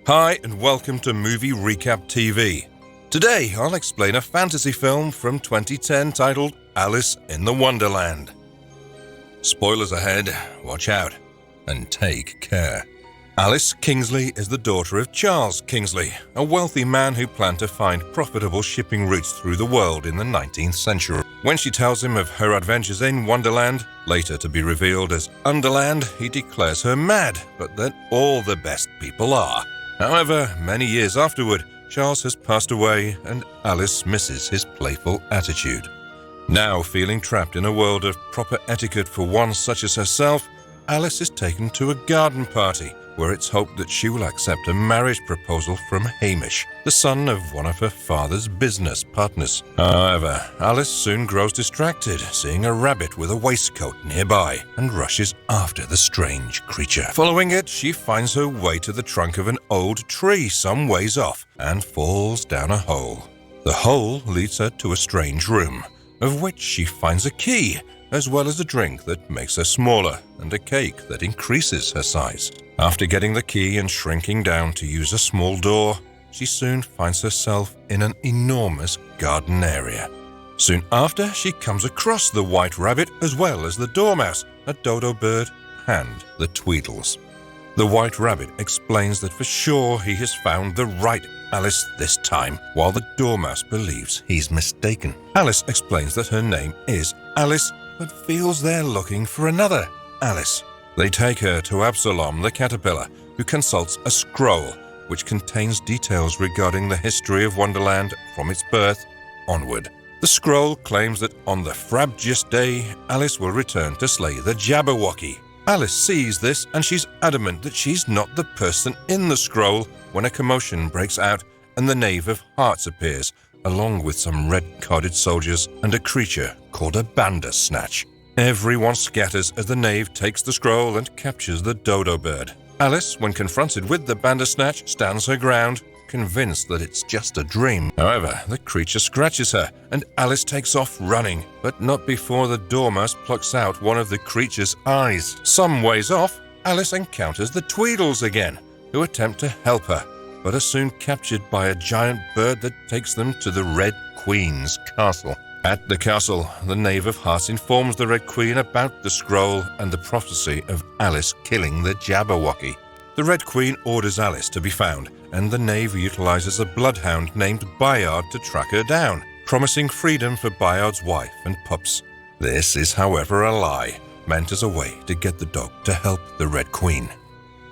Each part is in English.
Hi and welcome to Movie Recap TV. Today I'll explain a fantasy film from 2010 titled Alice in the Wonderland. Spoilers ahead, watch out, and take care. Alice Kingsley is the daughter of Charles Kingsley, a wealthy man who planned to find profitable shipping routes through the world in the 19th century. When she tells him of her adventures in Wonderland, later to be revealed as Underland, he declares her mad, but that all the best people are. However, many years afterward, Charles has passed away and Alice misses his playful attitude. Now feeling trapped in a world of proper etiquette for one such as herself, Alice is taken to a garden party where it's hoped that she will accept a marriage proposal from Hamish, the son of one of her father's business partners. However, Alice soon grows distracted, seeing a rabbit with a waistcoat nearby, and rushes after the strange creature. Following it, she finds her way to the trunk of an old tree some ways off and falls down a hole. The hole leads her to a strange room, of which she finds a key, as well as a drink that makes her smaller and a cake that increases her size. After getting the key and shrinking down to use a small door, she soon finds herself in an enormous garden area. Soon after, she comes across the white rabbit as well as the dormouse, a dodo bird, and the Tweedles. The white rabbit explains that for sure he has found the right Alice this time, while the dormouse believes he's mistaken. Alice explains that her name is Alice, but feels they're looking for another Alice. They take her to Absalom the caterpillar, who consults a scroll which contains details regarding the history of Wonderland from its birth onward. The scroll claims that on the Frabjous day, Alice will return to slay the Jabberwocky. Alice sees this and she's adamant that she's not the person in the scroll when a commotion breaks out and the Knave of Hearts appears, along with some red-carded soldiers and a creature called a Bandersnatch. Everyone scatters as the knave takes the scroll and captures the dodo bird. Alice, when confronted with the Bandersnatch, stands her ground, convinced that it's just a dream. However, the creature scratches her, and Alice takes off running, but not before the dormouse plucks out one of the creature's eyes. Some ways off, Alice encounters the Tweedles again, who attempt to help her, but are soon captured by a giant bird that takes them to the Red Queen's castle. At the castle, the Knave of Hearts informs the Red Queen about the scroll and the prophecy of Alice killing the Jabberwocky. The Red Queen orders Alice to be found, and the Knave utilizes a bloodhound named Bayard to track her down, promising freedom for Bayard's wife and pups. This is, however, a lie, meant as a way to get the dog to help the Red Queen.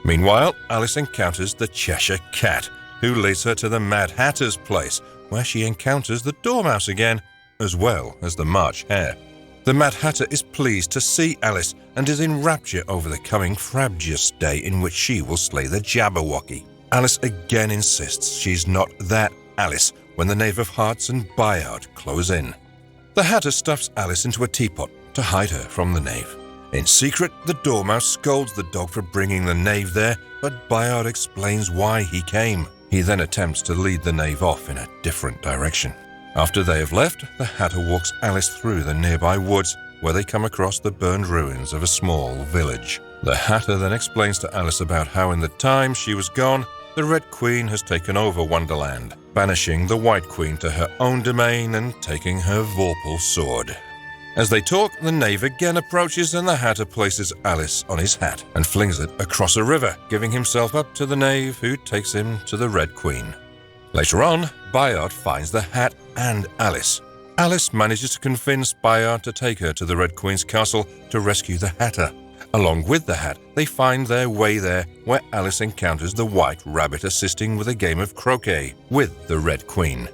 Meanwhile, Alice encounters the Cheshire Cat, who leads her to the Mad Hatter's place, where she encounters the Dormouse again, as well as the March Hare. The Mad Hatter is pleased to see Alice and is in rapture over the coming Frabjous day in which she will slay the Jabberwocky. Alice again insists she's not that Alice when the Knave of Hearts and Bayard close in. The Hatter stuffs Alice into a teapot to hide her from the Knave. In secret, the Dormouse scolds the dog for bringing the Knave there, but Bayard explains why he came. He then attempts to lead the Knave off in a different direction. After they have left, the Hatter walks Alice through the nearby woods, where they come across the burned ruins of a small village. The Hatter then explains to Alice about how in the time she was gone, the Red Queen has taken over Wonderland, banishing the White Queen to her own domain and taking her vorpal sword. As they talk, the Knave again approaches and the Hatter places Alice on his hat and flings it across a river, giving himself up to the Knave, who takes him to the Red Queen. Later on, Bayard finds the hat and Alice. Alice manages to convince Bayard to take her to the Red Queen's castle to rescue the Hatter. Along with the hat, they find their way there, where Alice encounters the White Rabbit assisting with a game of croquet with the Red Queen.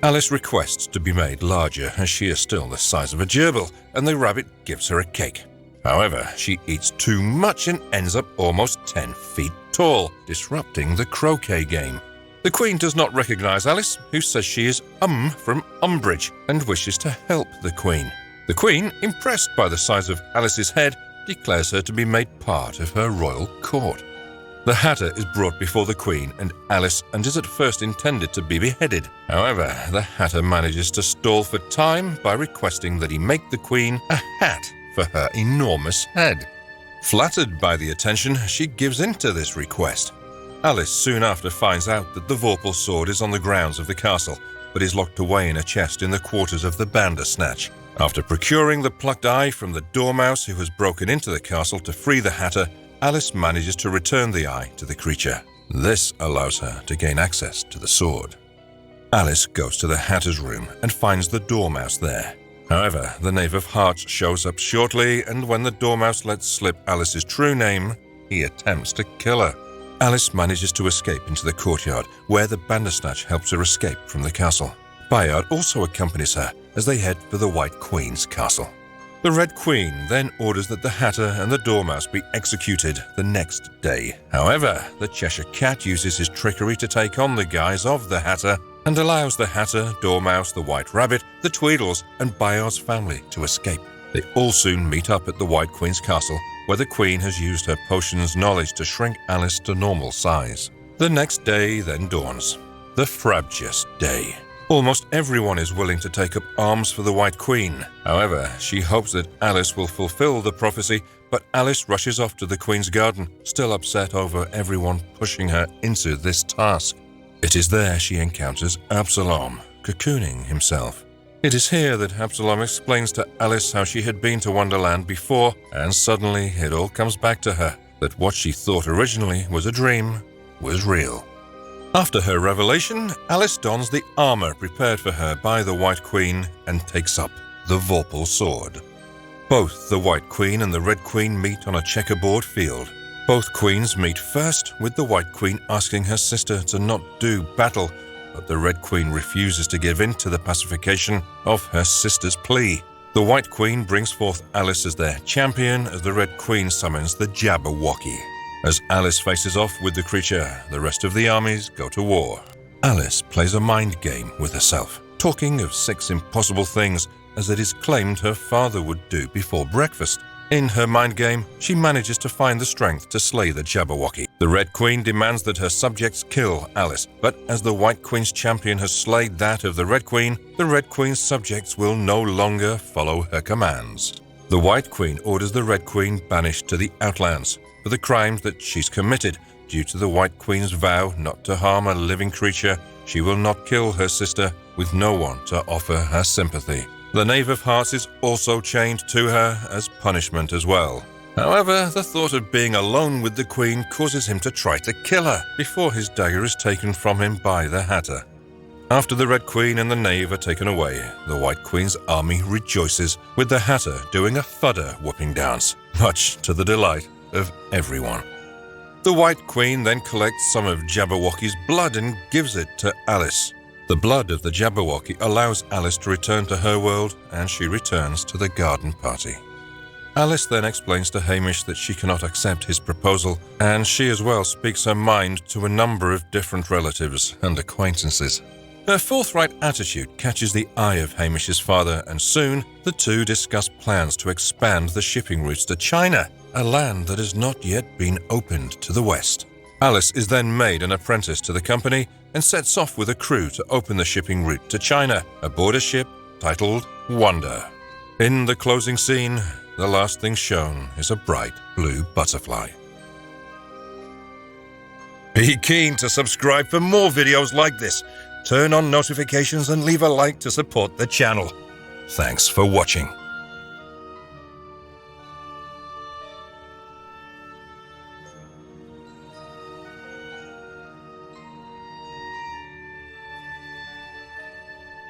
Alice requests to be made larger as she is still the size of a gerbil, and the rabbit gives her a cake. However, she eats too much and ends up almost 10 feet tall, disrupting the croquet game. The Queen does not recognize Alice, who says she is from Umbridge and wishes to help the Queen. The Queen, impressed by the size of Alice's head, declares her to be made part of her royal court. The Hatter is brought before the Queen and Alice and is at first intended to be beheaded. However, the Hatter manages to stall for time by requesting that he make the Queen a hat for her enormous head. Flattered by the attention, she gives in to this request. Alice soon after finds out that the Vorpal sword is on the grounds of the castle, but is locked away in a chest in the quarters of the Bandersnatch. After procuring the plucked eye from the dormouse who has broken into the castle to free the Hatter, Alice manages to return the eye to the creature. This allows her to gain access to the sword. Alice goes to the Hatter's room and finds the dormouse there. However, the Knave of Hearts shows up shortly, and when the dormouse lets slip Alice's true name, he attempts to kill her. Alice manages to escape into the courtyard, where the Bandersnatch helps her escape from the castle. Bayard also accompanies her as they head for the White Queen's castle. The Red Queen then orders that the Hatter and the Dormouse be executed the next day. However, the Cheshire Cat uses his trickery to take on the guise of the Hatter and allows the Hatter, Dormouse, the White Rabbit, the Tweedles, and Bayard's family to escape. They all soon meet up at the White Queen's castle, where the Queen has used her potion's knowledge to shrink Alice to normal size. The next day then dawns, the Frabjous Day. Almost everyone is willing to take up arms for the White Queen. However, she hopes that Alice will fulfill the prophecy, but Alice rushes off to the Queen's garden, still upset over everyone pushing her into this task. It is there she encounters Absalom, cocooning himself. It is here that Absalom explains to Alice how she had been to Wonderland before, and suddenly it all comes back to her, that what she thought originally was a dream was real. After her revelation, Alice dons the armor prepared for her by the White Queen and takes up the Vorpal sword. Both the White Queen and the Red Queen meet on a checkerboard field. Both queens meet first, with the White Queen asking her sister to not do battle, but the Red Queen refuses to give in to the pacification of her sister's plea. The White Queen brings forth Alice as their champion as the Red Queen summons the Jabberwocky. As Alice faces off with the creature, the rest of the armies go to war. Alice plays a mind game with herself, talking of 6 impossible things as it is claimed her father would do before breakfast. In her mind game, she manages to find the strength to slay the Jabberwocky. The Red Queen demands that her subjects kill Alice, but as the White Queen's champion has slayed that of the Red Queen's subjects will no longer follow her commands. The White Queen orders the Red Queen banished to the Outlands for the crimes that she's committed. Due to the White Queen's vow not to harm a living creature, she will not kill her sister, with no one to offer her sympathy. The Knave of Hearts is also chained to her as punishment as well. However, the thought of being alone with the Queen causes him to try to kill her before his dagger is taken from him by the Hatter. After the Red Queen and the Knave are taken away, the White Queen's army rejoices, with the Hatter doing a fudder whooping dance, much to the delight of everyone. The White Queen then collects some of Jabberwocky's blood and gives it to Alice. The blood of the Jabberwocky allows Alice to return to her world, and she returns to the garden party. Alice then explains to Hamish that she cannot accept his proposal, and she as well speaks her mind to a number of different relatives and acquaintances. Her forthright attitude catches the eye of Hamish's father, and soon the two discuss plans to expand the shipping routes to China, a land that has not yet been opened to the west. Alice is then made an apprentice to the company and sets off with a crew to open the shipping route to China aboard a ship titled Wonder. In the closing scene, the last thing shown is a bright blue butterfly. Be keen to subscribe for more videos like this. Turn on notifications and leave a like to support the channel. Thanks for watching.